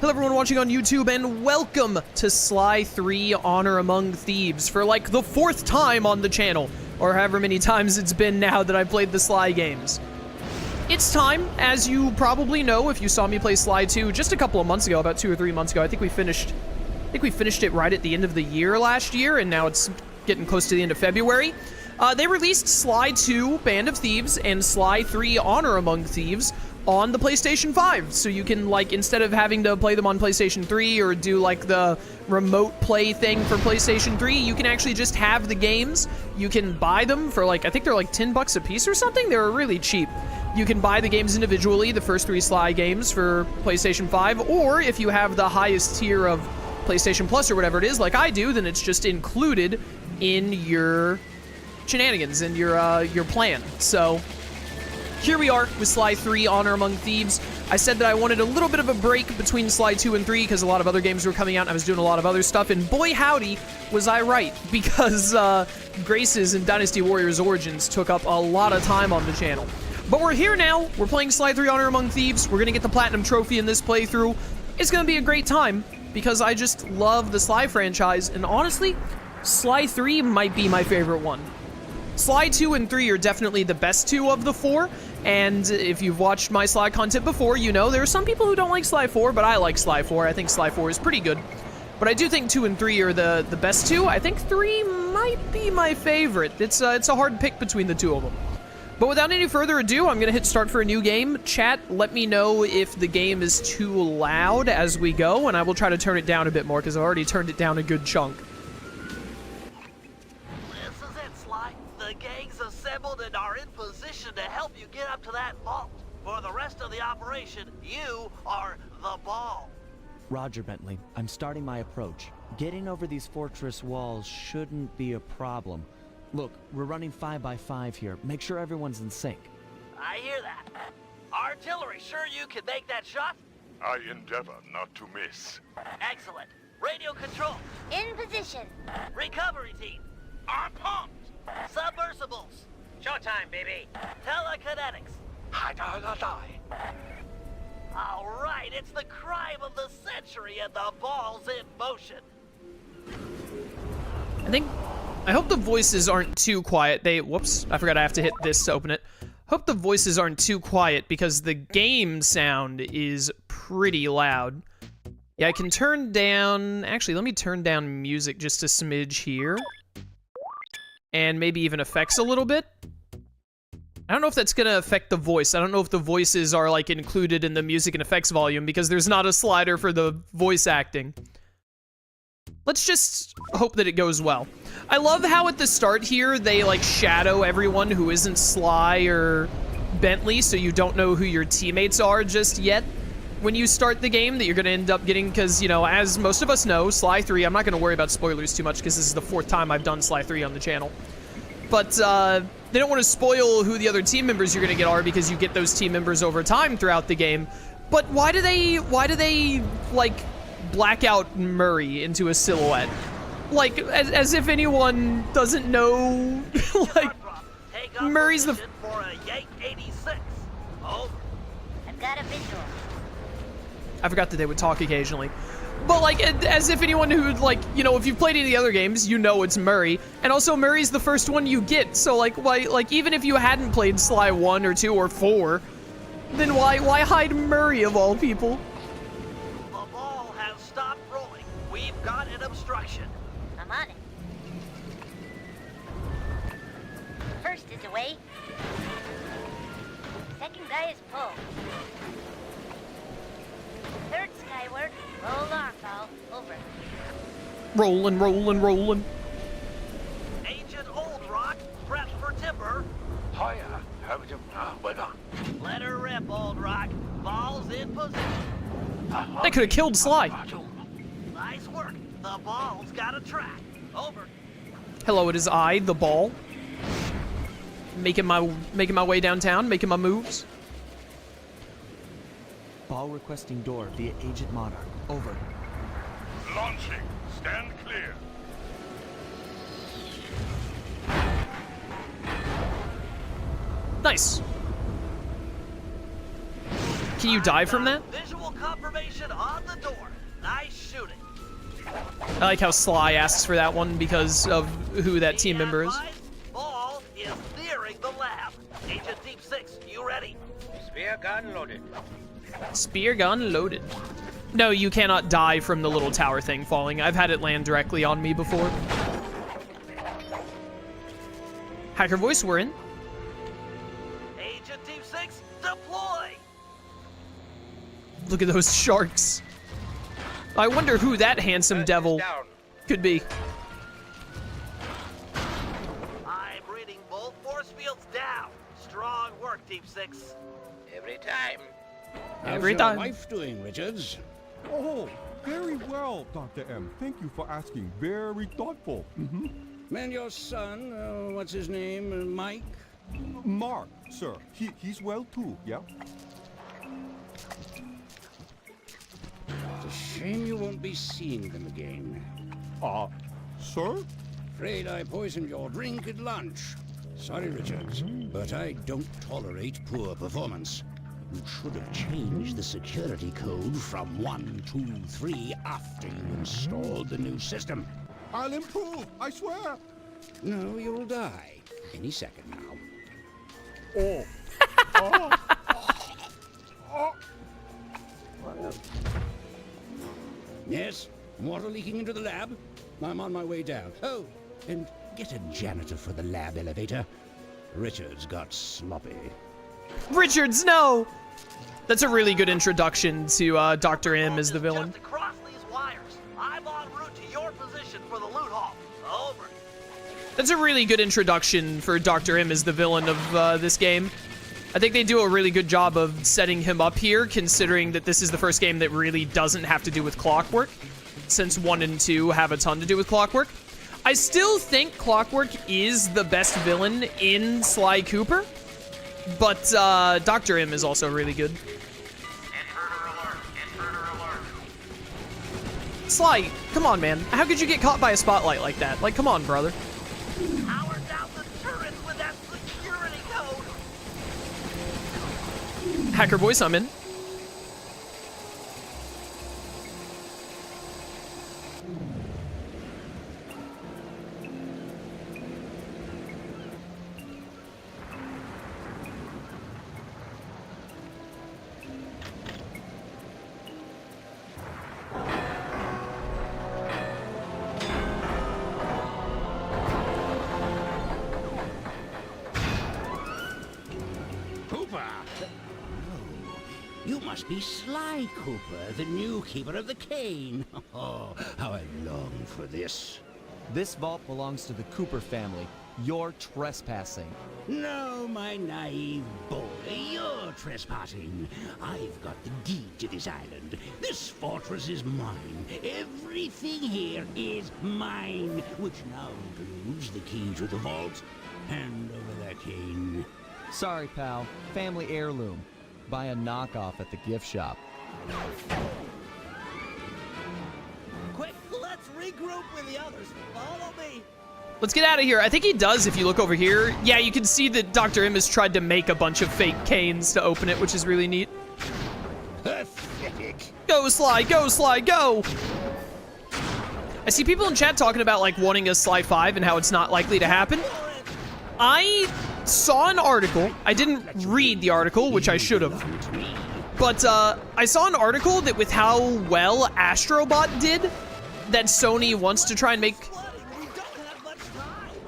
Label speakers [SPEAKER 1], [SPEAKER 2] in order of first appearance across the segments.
[SPEAKER 1] Hello everyone watching on YouTube, and welcome to Sly 3 Honor Among Thieves for like the 4th time on the channel, or however many times it's been now that I played the Sly games. It's time, as you probably know if you saw me play Sly 2 just a couple of months ago, about 2 or 3 months ago. I think we finished it right at the end of the year last year, and now it's getting close to the end of February. They released Sly 2 Band of Thieves and Sly 3 Honor Among Thieves on the PlayStation 5, so you can, like, instead of having to play them on PlayStation 3 or do, like, the remote play thing for PlayStation 3, you can actually just have the games. You can buy them for, like, I think they're like 10 bucks a piece or something. They're really cheap. You can buy the games individually, the first 3 Sly games for PlayStation 5, or if you have the highest tier of PlayStation Plus or whatever it is, like I do, then it's just included in your shenanigans and your plan. So here we are with Sly 3 Honor Among Thieves. I said that I wanted a little bit of a break between Sly 2 and 3 because a lot of other games were coming out and I was doing a lot of other stuff, and boy howdy was I right, because Graces and Dynasty Warriors Origins took up a lot of time on the channel. But we're here now, we're playing Sly 3 Honor Among Thieves, we're gonna get the Platinum Trophy in this playthrough. It's gonna be a great time, because I just love the Sly franchise, and honestly, Sly 3 might be my favorite one. Sly 2 and 3 are definitely the best 2 of the 4, and if you've watched my Sly content before, you know there are some people who don't like Sly 4, but I like Sly 4. I think Sly 4 is pretty good. But I do think 2 and 3 are the best 2. I think 3 might be my favorite. It's a hard pick between the 2 of them. But without any further ado, I'm going to hit start for a new game. Chat, let me know if the game is too loud as we go, and I will try to turn it down a bit more, because I've already turned it down a good chunk.
[SPEAKER 2] This is it, Sly. The gang's assembled and are in position to help you get up to that vault. For the rest of the operation, you are the ball.
[SPEAKER 3] Roger, Bentley. I'm starting my approach. Getting over these fortress walls shouldn't be a problem. Look, we're running 5x5 here. Make sure everyone's in sync.
[SPEAKER 2] I hear that. Artillery, sure you can make that shot?
[SPEAKER 4] I endeavor not to miss.
[SPEAKER 2] Excellent. Radio control.
[SPEAKER 5] In position.
[SPEAKER 2] Recovery team. On pumped. Submersibles. Showtime, baby. Telekinetics. All right, it's the crime of the century and the ball's in motion.
[SPEAKER 1] I hope the voices aren't too quiet. Whoops, I forgot I have to hit this to open it. Hope the voices aren't too quiet because the game sound is pretty loud. Yeah, I can turn down, actually, let me turn down music just a smidge here. And maybe even effects a little bit. I don't know if that's gonna affect the voice. I don't know if the voices are like included in the music and effects volume because there's not a slider for the voice acting. Let's just hope that it goes well. I love how at the start here, they like shadow everyone who isn't Sly or Bentley, so you don't know who your teammates are just yet when you start the game, that you're gonna end up getting, because, you know, as most of us know, Sly 3, I'm not gonna worry about spoilers too much because this is the 4th time I've done Sly 3 on the channel. But, they don't want to spoil who the other team members you're gonna get are because you get those team members over time throughout the game. But why do they, like, black out Murray into a silhouette? Like, as if anyone doesn't know, like, Murray's the...
[SPEAKER 2] For a Yank 86. Over.
[SPEAKER 5] I've got a visual.
[SPEAKER 1] I forgot that they would talk occasionally. But, like, as if anyone who, like, you know, if you've played any of the other games, you know it's Murray. And also, Murray's the first one you get, so, like, why, like, even if you hadn't played Sly 1 or 2 or 4, then why hide Murray of all people?
[SPEAKER 2] The ball has stopped rolling. We've got an obstruction.
[SPEAKER 5] I'm on it. First is away. Second guy is pulled. Third skyward. Roll arm ball. Over.
[SPEAKER 1] Rollin', rollin', rollin'.
[SPEAKER 2] Agent Old Rock, prep for timber. Let her rip, Old Rock. Ball's in position.
[SPEAKER 1] They could have killed Sly.
[SPEAKER 2] Nice work. The ball's got a track. Over.
[SPEAKER 1] Hello, it is I, the ball. Making my way downtown, making my moves.
[SPEAKER 3] Ball requesting door via Agent Monarch. Over.
[SPEAKER 4] Launching. Stand clear.
[SPEAKER 1] Nice. Can you die from that?
[SPEAKER 2] Visual confirmation on the door. Nice shooting.
[SPEAKER 1] I like how Sly asks for that one because of who that team member is.
[SPEAKER 2] Ball is nearing the lab. Agent Deep 6, you ready?
[SPEAKER 6] Spear gun loaded.
[SPEAKER 1] Spear gun loaded. No, you cannot die from the little tower thing falling. I've had it land directly on me before. Hacker voice, we're in.
[SPEAKER 2] Agent Deep 6, deploy!
[SPEAKER 1] Look at those sharks. I wonder who that handsome devil could be.
[SPEAKER 2] I'm reading both force fields down. Strong work, Deep 6.
[SPEAKER 6] Every time.
[SPEAKER 1] Every
[SPEAKER 7] How's
[SPEAKER 1] time.
[SPEAKER 7] your wife doing, Richards?
[SPEAKER 8] Oh, very well, Dr. M. Thank you for asking. Very thoughtful.
[SPEAKER 7] And your son, what's his name, Mike?
[SPEAKER 8] Mark, sir. He's well too, yeah?
[SPEAKER 7] It's a shame you won't be seeing them again.
[SPEAKER 8] Sir?
[SPEAKER 7] Afraid I poisoned your drink at lunch. Sorry, Richards, but I don't tolerate poor performance. You should have changed the security code from 1, 2, 3 after you installed the new system.
[SPEAKER 8] I'll improve, I swear.
[SPEAKER 7] No, you'll die. Any second now. Yes? Water leaking into the lab? I'm on my way down. Oh, and get a janitor for the lab elevator. Richards got sloppy.
[SPEAKER 1] Richards, no! That's a really good introduction to Dr. M as the villain.
[SPEAKER 2] Just across these wires. I'm en route to your position for the loot haul. Over.
[SPEAKER 1] That's a really good introduction for Dr. M as the villain of this game. I think they do a really good job of setting him up here, considering that this is the first game that really doesn't have to do with Clockwork, since 1 and 2 have a ton to do with Clockwork. I still think Clockwork is the best villain in Sly Cooper, but Dr. M is also really good.
[SPEAKER 6] Intruder alert. Intruder alert.
[SPEAKER 1] Sly, come on, man. How could you get caught by a spotlight like that? Like, come on, brother.
[SPEAKER 2] Power down the turrets with that security code.
[SPEAKER 1] Hacker voice, I'm in.
[SPEAKER 7] Cooper! You must be Sly Cooper, the new keeper of the cane. Oh, how I long for this.
[SPEAKER 3] This vault belongs to the Cooper family. You're trespassing.
[SPEAKER 7] No, my naive boy, you're trespassing. I've got the deed to this island. This fortress is mine. Everything here is mine, which now includes the key to the vault. Hand over that cane.
[SPEAKER 3] Sorry, pal. Family heirloom. Buy a knockoff at the gift shop.
[SPEAKER 2] Quick, let's regroup with the others. Follow me.
[SPEAKER 1] Let's get out of here. I think he does if you look over here. Yeah, you can see that Dr. M has tried to make a bunch of fake canes to open it, which is really neat.
[SPEAKER 7] Pathetic.
[SPEAKER 1] Go, Sly, go, Sly, go! I see people in chat talking about, like, wanting a Sly 5 and how it's not likely to happen. I saw an article. I didn't read the article, which I should have. But I saw an article that with how well Astrobot did, that Sony wants to try and make...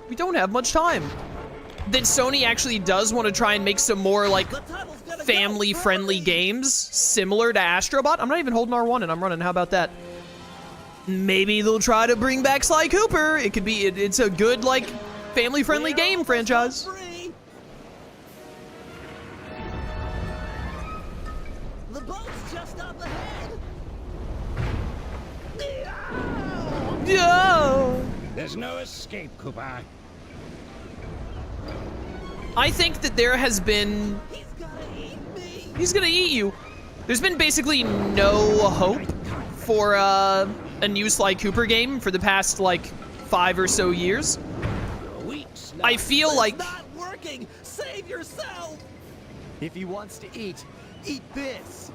[SPEAKER 1] We don't have much time. That Sony actually does want to try and make some more, like, family-friendly games similar to Astrobot. I'm not even holding R1 and I'm running. How about that? Maybe they'll try to bring back Sly Cooper. It could be... It's a good, like, family-friendly game franchise.
[SPEAKER 2] The boat's just up ahead.
[SPEAKER 1] No!
[SPEAKER 7] There's no escape, Cooper.
[SPEAKER 1] I think that there has been...
[SPEAKER 2] He's gonna eat me.
[SPEAKER 1] He's gonna eat you. There's been basically no hope for a new Sly Cooper game for the past, like, 5 or so years. I feel like...
[SPEAKER 2] It's not working. Save yourself.
[SPEAKER 3] If he wants to eat, eat this.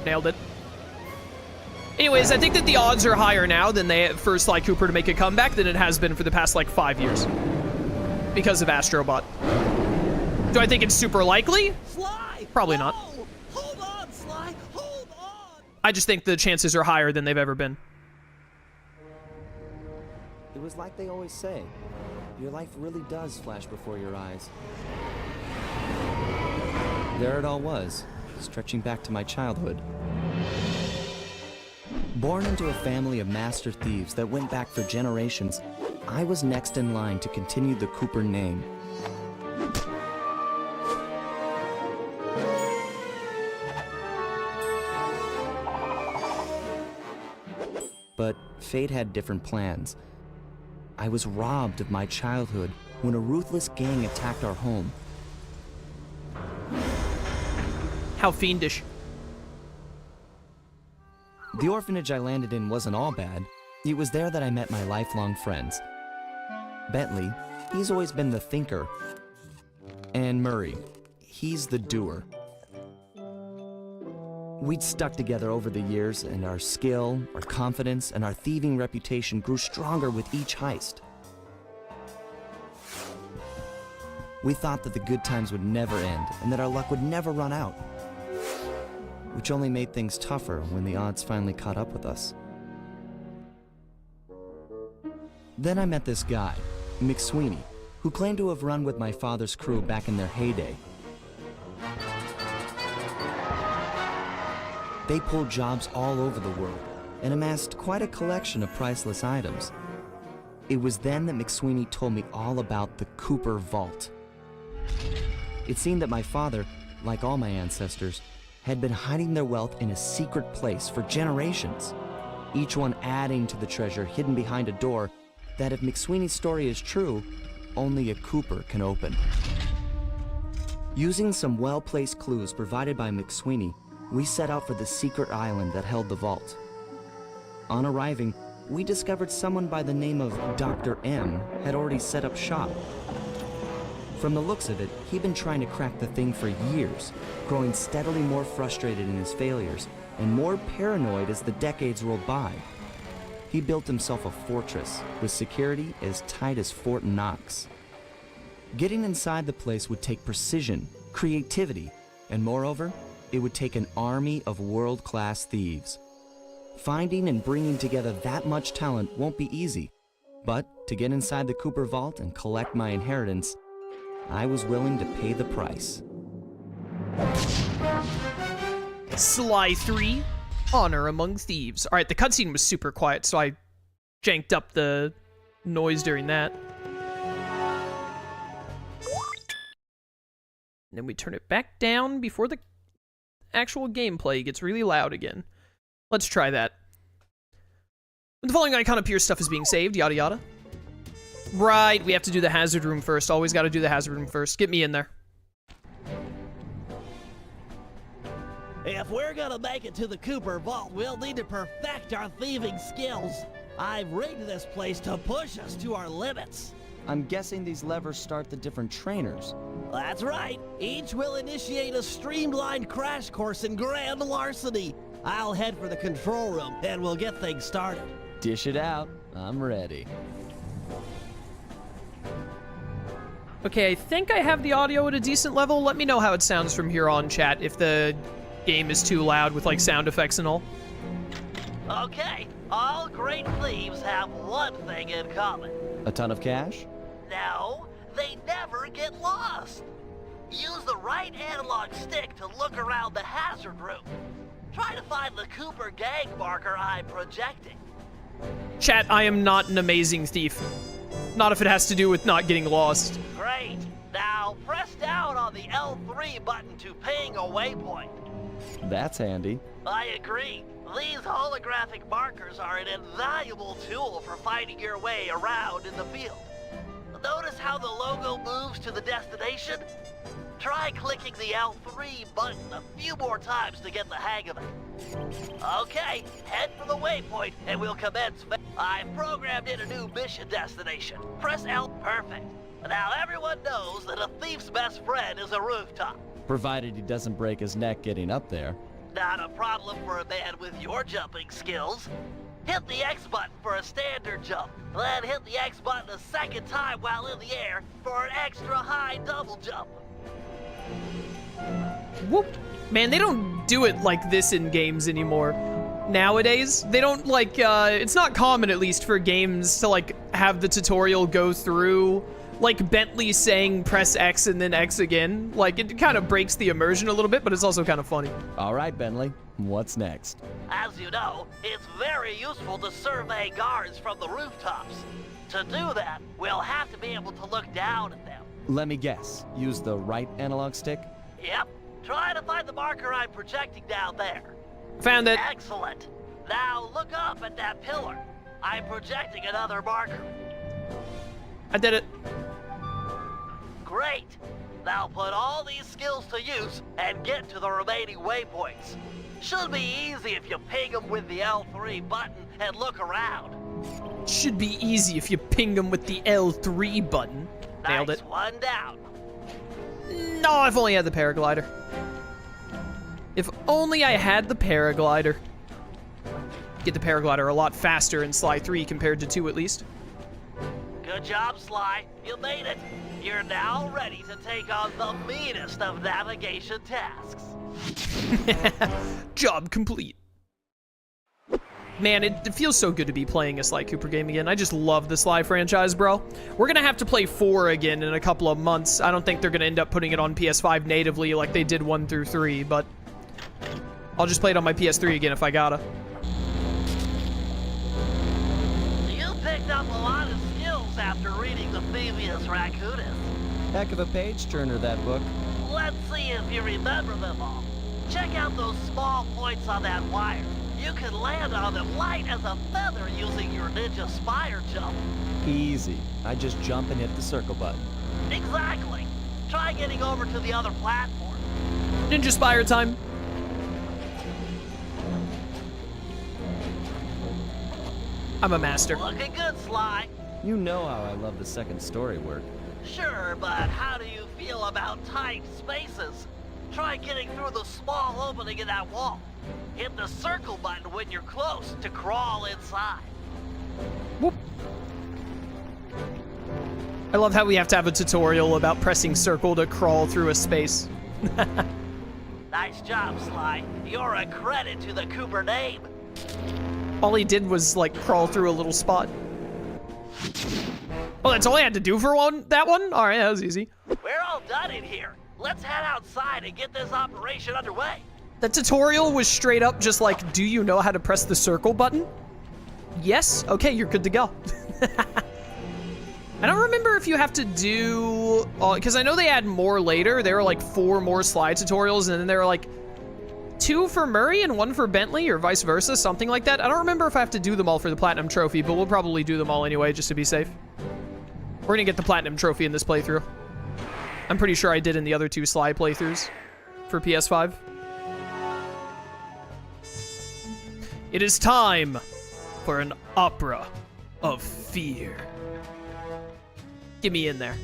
[SPEAKER 1] Nailed it. Anyways, I think that the odds are higher now than for Sly Cooper to make a comeback than it has been for the past, like, 5 years. Because of Astrobot. Do I think it's super likely?
[SPEAKER 2] Sly!
[SPEAKER 1] Probably not.
[SPEAKER 2] No! Hold on, Sly! Hold on!
[SPEAKER 1] I just think the chances are higher than they've ever been.
[SPEAKER 3] It was like they always say, your life really does flash before your eyes. There it all was, stretching back to my childhood. Born into a family of master thieves that went back for generations, I was next in line to continue the Cooper name. But fate had different plans. I was robbed of my childhood when a ruthless gang attacked our home.
[SPEAKER 1] How fiendish.
[SPEAKER 3] The orphanage I landed in wasn't all bad. It was there that I met my lifelong friends. Bentley, he's always been the thinker. And Murray, he's the doer. We'd stuck together over the years, and our skill, our confidence, and our thieving reputation grew stronger with each heist. We thought that the good times would never end, and that our luck would never run out. Which only made things tougher when the odds finally caught up with us. Then I met this guy, McSweeney, who claimed to have run with my father's crew back in their heyday. They pulled jobs all over the world and amassed quite a collection of priceless items. It was then that McSweeney told me all about the Cooper Vault. It seemed that my father, like all my ancestors, had been hiding their wealth in a secret place for generations, each one adding to the treasure hidden behind a door that, if McSweeney's story is true, only a Cooper can open. Using some well-placed clues provided by McSweeney, we set out for the secret island that held the vault. On arriving, we discovered someone by the name of Dr. M had already set up shop. From the looks of it, he'd been trying to crack the thing for years, growing steadily more frustrated in his failures and more paranoid as the decades rolled by. He built himself a fortress with security as tight as Fort Knox. Getting inside the place would take precision, creativity, and moreover, it would take an army of world-class thieves. Finding and bringing together that much talent won't be easy, but to get inside the Cooper Vault and collect my inheritance, I was willing to pay the price.
[SPEAKER 1] Sly 3, Honor Among Thieves. All right, the cutscene was super quiet, so I janked up the noise during that. And then we turn it back down before the actual gameplay gets really loud again. Let's try that. When the following icon appears, stuff is being saved, yada yada. Right, we have to do the hazard room first. Always got to do the hazard room first. Get me in there.
[SPEAKER 2] If we're gonna make it to the Cooper Vault, we'll need to perfect our thieving skills. I've rigged this place to push us to our limits.
[SPEAKER 3] I'm guessing these levers start the different trainers.
[SPEAKER 2] That's right. Each will initiate a streamlined crash course in grand larceny. I'll head for the control room, and we'll get things started.
[SPEAKER 3] Dish it out. I'm ready.
[SPEAKER 1] Okay, I think I have the audio at a decent level. Let me know how it sounds from here on, chat, if the game is too loud with, like, sound effects and all.
[SPEAKER 2] Okay, all great thieves have one thing in common.
[SPEAKER 3] A ton of cash?
[SPEAKER 2] No, they never get lost. Use the right analog stick to look around the hazard room. Try to find the Cooper gang marker I'm projecting.
[SPEAKER 1] Chat, I am not an amazing thief. Not if it has to do with not getting lost.
[SPEAKER 2] Great. Now press down on the L3 button to ping a waypoint.
[SPEAKER 3] That's handy.
[SPEAKER 2] I agree. These holographic markers are an invaluable tool for finding your way around in the field. Notice how the logo moves to the destination? Try clicking the L3 button a few more times to get the hang of it. Okay, head for the waypoint and we'll commence. I've programmed in a new mission destination. Press L. Perfect. Now everyone knows that a thief's best friend is a rooftop.
[SPEAKER 9] Provided he doesn't break his neck getting up there.
[SPEAKER 2] Not a problem for a man with your jumping skills. Hit the X button for a standard jump, then hit the X button a second time while in the air for an extra high double jump.
[SPEAKER 1] Whoop. Man, they don't do it like this in games anymore. Nowadays, they don't like, it's not common at least for games to like have the tutorial go through like Bentley saying press X and then X again. Like it kind of breaks the immersion a little bit, but it's also kind of funny.
[SPEAKER 9] All right, Bentley, what's next?
[SPEAKER 2] As you know, it's very useful to survey guards from the rooftops. To do that, we'll have to be able to look down at them.
[SPEAKER 9] Let me guess, use the right analog stick?
[SPEAKER 2] Yep. Try to find the marker I'm projecting down there.
[SPEAKER 1] Found it.
[SPEAKER 2] Excellent. Now look up at that pillar. I'm projecting another marker.
[SPEAKER 1] I did it.
[SPEAKER 2] Great. Now put all these skills to use and get to the remaining waypoints. Should be easy if you ping them with the L3 button and look around.
[SPEAKER 1] Should be easy if you ping them with the L3 button. Nailed
[SPEAKER 2] Nice
[SPEAKER 1] it.
[SPEAKER 2] one down.
[SPEAKER 1] No, if only I had the paraglider. If only I had the paraglider. Get the paraglider a lot faster in Sly 3 compared to 2 at least.
[SPEAKER 2] Good job, Sly. You made it. You're now ready to take on the meanest of navigation tasks.
[SPEAKER 1] Job complete. Man, it feels so good to be playing a Sly Cooper game again. I just love the Sly franchise, bro. We're gonna have to play 4 again in a couple of months. I don't think they're gonna end up putting it on PS5 natively like they did 1 through 3, but I'll just play it on my PS3 again if I gotta.
[SPEAKER 2] You picked up a lot of skills after reading the previous Raccoonist.
[SPEAKER 9] Heck of a page-turner, that book.
[SPEAKER 2] Let's see if you remember them all. Check out those small points on that wire. You can land on them light as a feather using your Ninja Spire jump.
[SPEAKER 9] Easy. I just jump and hit the circle button.
[SPEAKER 2] Exactly. Try getting over to the other platform.
[SPEAKER 1] Ninja Spire time. I'm a master.
[SPEAKER 2] Looking good, Sly.
[SPEAKER 9] You know how I love the second story work.
[SPEAKER 2] Sure, but how do you feel about tight spaces? Try getting through the small opening in that wall. Hit the circle button when you're close to crawl inside.
[SPEAKER 1] Whoop. I love how we have to have a tutorial about pressing circle to crawl through a space.
[SPEAKER 2] Nice job, Sly. You're a credit to the Cooper name.
[SPEAKER 1] All he did was, like, crawl through a little spot. Oh, that's all I had to do for that one? All right, that was easy.
[SPEAKER 2] We're all done in here. Let's head outside and get this operation underway.
[SPEAKER 1] The tutorial was straight up just like, do you know how to press the circle button? Yes? Okay, you're good to go. I don't remember if you have to do... because I know they add more later. There were like 4 more Sly tutorials, and then there were like 2 for Murray and 1 for Bentley, or vice versa, something like that. I don't remember if I have to do them all for the Platinum Trophy, but we'll probably do them all anyway, just to be safe. We're gonna get the Platinum Trophy in this playthrough. I'm pretty sure I did in the other 2 Sly playthroughs for PS5. It is time for an opera of fear. Get me in there.